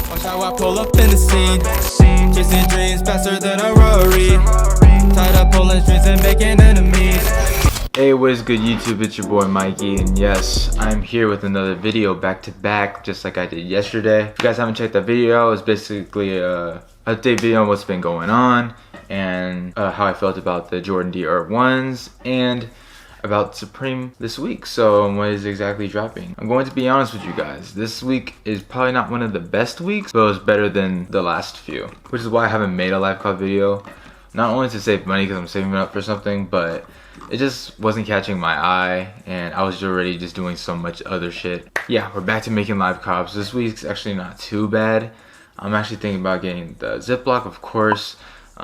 Watch how I pull up in the scene. Chasing dreams faster than a Rory. Tied up pulling strings and making enemies. Hey, what is good YouTube? It's your boy Mikey, and yes, I'm here with another video back to back, just like I did yesterday. If you guys haven't checked that video out, it's basically a update video on what's been going on and how I felt about the Jordan D R1s and about Supreme this week. So what is exactly dropping? I'm going to be honest with you guys. This week is probably not one of the best weeks, but it was better than the last few, which is why I haven't made a live cop video. Not only to save money because I'm saving it up for something, but it just wasn't catching my eye and I was already just doing so much other shit. Yeah, we're back to making live cops. This week's actually not too bad. I'm actually thinking about getting the Ziploc, of course.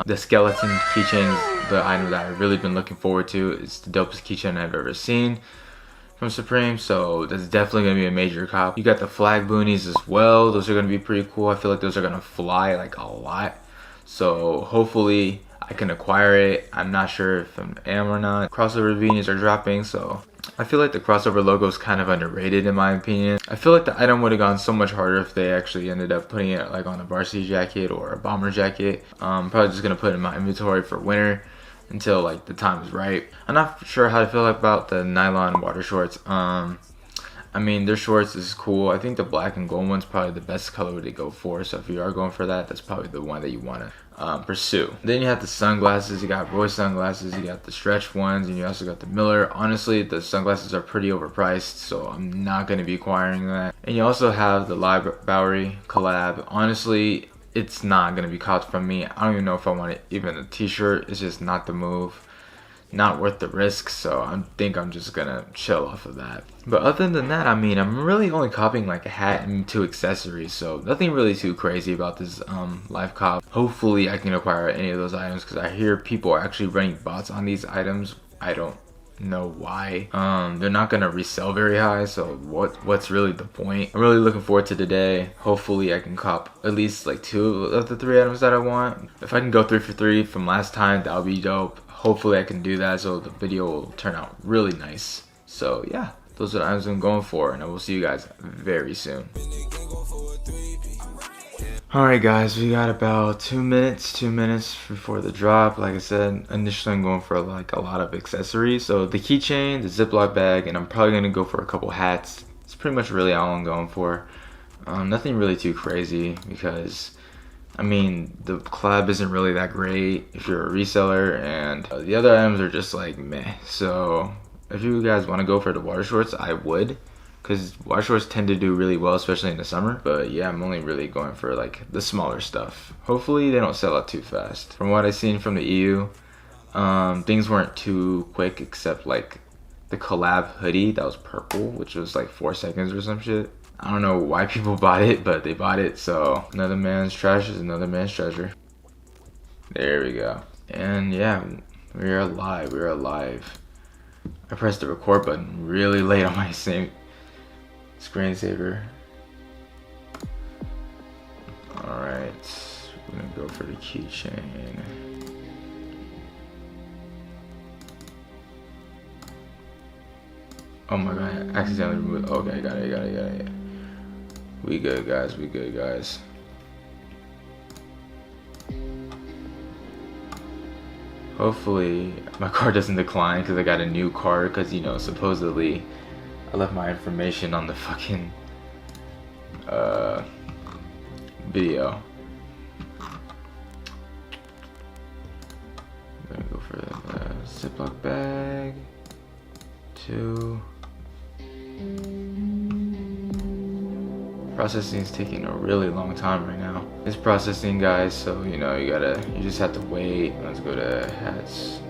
The skeleton keychain is the item that I've really been looking forward to. It's the dopest keychain I've ever seen from Supreme, so that's definitely going to be a major cop. You got the flag boonies as well. Those are going to be pretty cool. I feel like those are going to fly like a lot. So hopefully I can acquire it. I'm not sure if I am or not. Crossover beanies are dropping, so I feel like the crossover logo is kind of underrated in my opinion. I feel like the item would have gone so much harder if they actually ended up putting it like on a varsity jacket or a bomber jacket. Probably just gonna put it in my inventory for winter until like the time is right. I'm not sure how to feel about the nylon water shorts. I mean, their shorts is cool. I think the black and gold one's probably the best color to go for. So if you are going for that, that's probably the one that you want to pursue. Then you have the sunglasses. You got Roy sunglasses. You got the stretch ones, and you also got the Miller. Honestly, the sunglasses are pretty overpriced, so I'm not going to be acquiring that. And you also have the Babyyyy collab. Honestly, it's not going to be caught from me. I don't even know if I want it. Even a t-shirt. It's just not the move. Not worth the risk, so I think I'm just gonna chill off of that. But other than that, I mean, I'm really only copying like a hat and 2 accessories, so nothing really too crazy about this live cop. Hopefully I can acquire any of those items because I hear people are actually running bots on these items. I don't know why. They're not gonna resell very high, so what's really the point? I'm really looking forward to today. Hopefully I can cop at least like 2 of the 3 items that I want. If I can go 3 for 3 from last time, that would be dope. Hopefully I can do that so the video will turn out really nice. So yeah, those are the items I'm going for, and I will see you guys very soon. Alright guys, we got about 2 minutes before the drop. Like I said, initially I'm going for like a lot of accessories. So the keychain, the Ziploc bag, and I'm probably going to go for a couple hats. It's pretty much really all I'm going for. Nothing really too crazy because I mean, the collab isn't really that great if you're a reseller, and the other items are just like meh. So if you guys want to go for the water shorts, I would, because water shorts tend to do really well, especially in the summer. But yeah, I'm only really going for like the smaller stuff. Hopefully they don't sell out too fast. From what I've seen from the EU, things weren't too quick except like the collab hoodie that was purple, which was like 4 seconds or some shit. I don't know why people bought it, but they bought it, so another man's trash is another man's treasure. There we go. And yeah, we're alive, we're alive. I pressed the record button really late on my same screensaver. Alright, we're gonna go for the keychain. Oh my god, I accidentally removed. Okay, got it. We good, guys. We good, guys. Hopefully my card doesn't decline because I got a new card, because you know, supposedly I left my information on the fucking video. I'm gonna go for the Ziploc bag. 2. Processing is taking a really long time right now. It's processing, guys, so you know you just have to wait. Let's go to hats.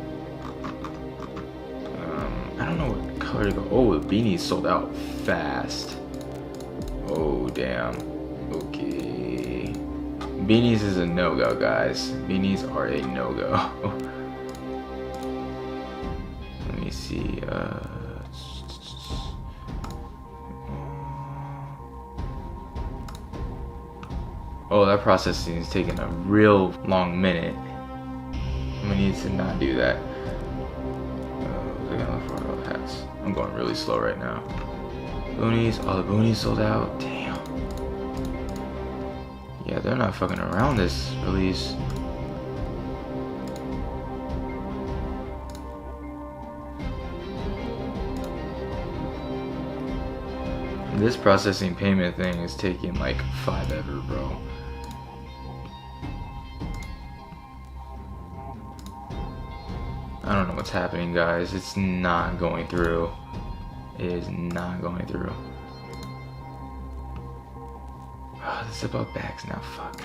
I don't know what color to go. Oh, the beanies sold out fast. Oh damn. Okay. Beanies is a no-go, guys. Beanies are a no-go. Let me see. Oh, that processing is taking a real long minute. We need to not do that. I'm going really slow right now. Boonies, all the boonies sold out. Damn. Yeah, they're not fucking around this release. This processing payment thing is taking like forever, bro. I don't know what's happening, guys. It's not going through. It is not going through. Oh, the Ziploc bags now, fuck.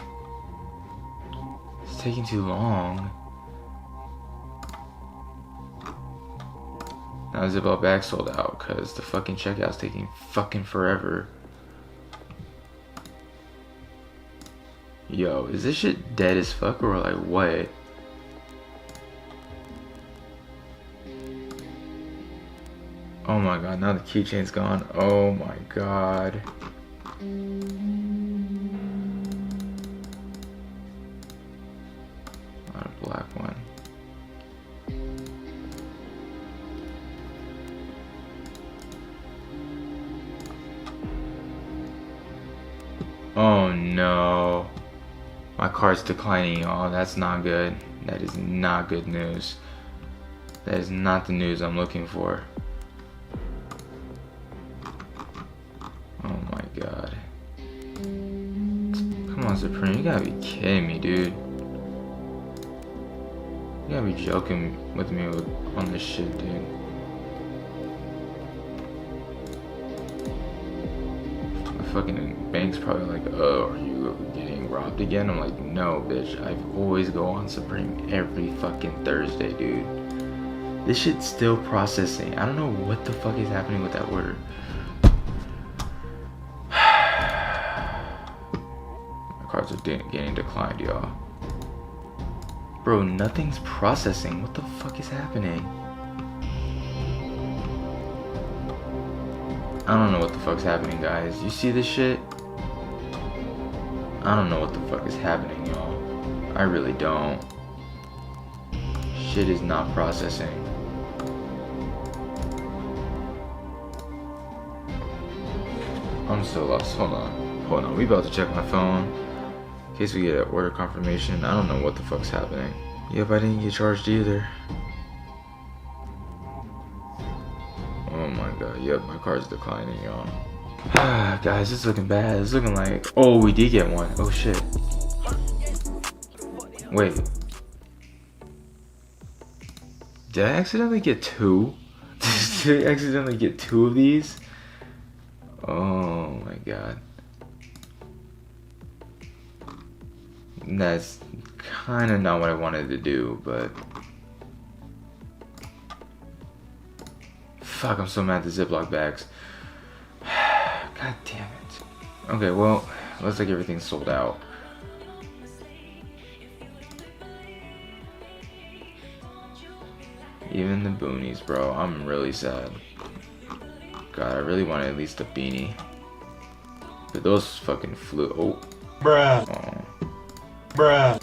It's taking too long. Now the Ziploc bag sold out because the fucking checkout's taking fucking forever. Yo, is this shit dead as fuck or like what? Oh my god, now the keychain's gone. Oh my god. Not a black one. Oh no. My card's declining, y'all. That's not good. That is not good news. That is not the news I'm looking for. Oh my god. Come on, Supreme. You gotta be kidding me, dude. You gotta be joking with me on this shit, dude. My fucking bank's probably like, oh, are you getting robbed again? I'm like, no, bitch. I always go on Supreme every fucking Thursday, dude. This shit's still processing. I don't know what the fuck is happening with that order. Cards are getting declined, y'all. Bro, nothing's processing. What the fuck is happening? I don't know what the fuck's happening, guys. You see this shit? I don't know what the fuck is happening, y'all. I really don't. Shit is not processing. I'm so lost. Hold on. We about to check my phone. In case we get an order confirmation. I don't know what the fuck's happening. Yep, I didn't get charged either. Oh my god, yep, my card's declining, y'all. Guys, it's looking bad. It's looking like, oh, we did get one. Oh shit. Wait. Did I accidentally get two? Did I accidentally get two of these? Oh my god. That's kind of not what I wanted to do, but fuck, I'm so mad at the Ziploc bags. God damn it. Okay, well, looks like everything's sold out. Even the boonies, bro. I'm really sad. God, I really wanted at least a beanie. But those fucking flew. Oh. Bruh. Oh. Bruh.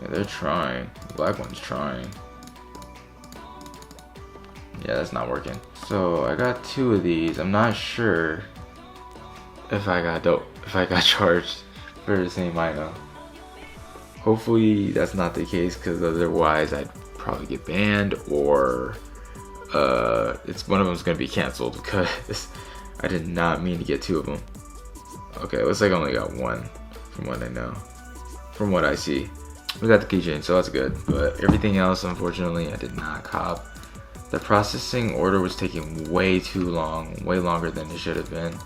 Yeah, they're trying. The black one's trying. Yeah, that's not working. So I got two of these. I'm not sure if I got charged for the same item. Hopefully that's not the case, because otherwise I'd probably get banned, or it's one of them's gonna be canceled because I did not mean to get two of them. Okay, looks like I only got one from what I know, from what I see. We got the keychain, so that's good, but everything else, unfortunately, I did not cop. The processing order was taking way too long, way longer than it should have been.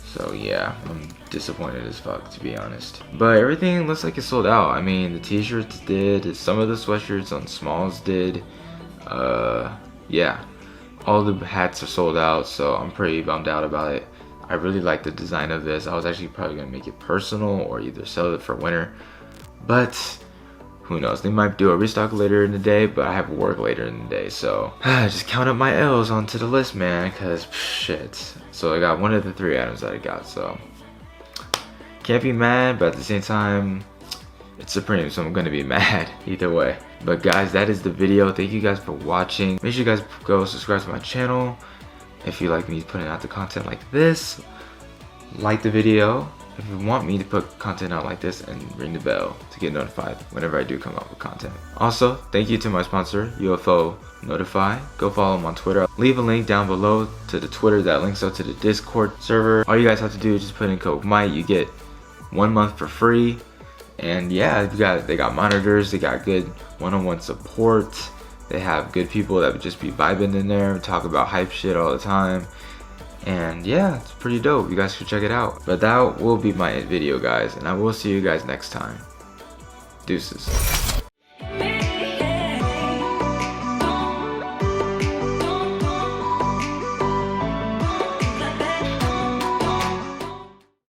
So yeah, I'm disappointed as fuck, to be honest. But everything looks like it's sold out. I mean, the t-shirts did, some of the sweatshirts on smalls did. Yeah, all the hats are sold out, so I'm pretty bummed out about it. I really like the design of this. I was actually probably gonna make it personal or either sell it for winter, but who knows, they might do a restock later in the day, but I have work later in the day, so I just count up my L's onto the list, man, because shit. So I got one of the three items that I got, so can't be mad, but at the same time, it's Supreme, so I'm gonna be mad either way. But guys, that is the video. Thank you guys for watching. Make sure you guys go subscribe to my channel. If you like me putting out the content like this, like the video. If you want me to put content out like this, and ring the bell to get notified whenever I do come out with content. Also, thank you to my sponsor, UFO Notify. Go follow them on Twitter. Leave a link down below to the Twitter that links up to the Discord server. All you guys have to do is just put in code MIGHT. You get 1 month for free. And yeah, they got monitors, they got good one-on-one support. They have good people that would just be vibing in there, talk about hype shit all the time. And yeah, it's pretty dope. You guys should check it out. But that will be my video, guys, and I will see you guys next time. Deuces.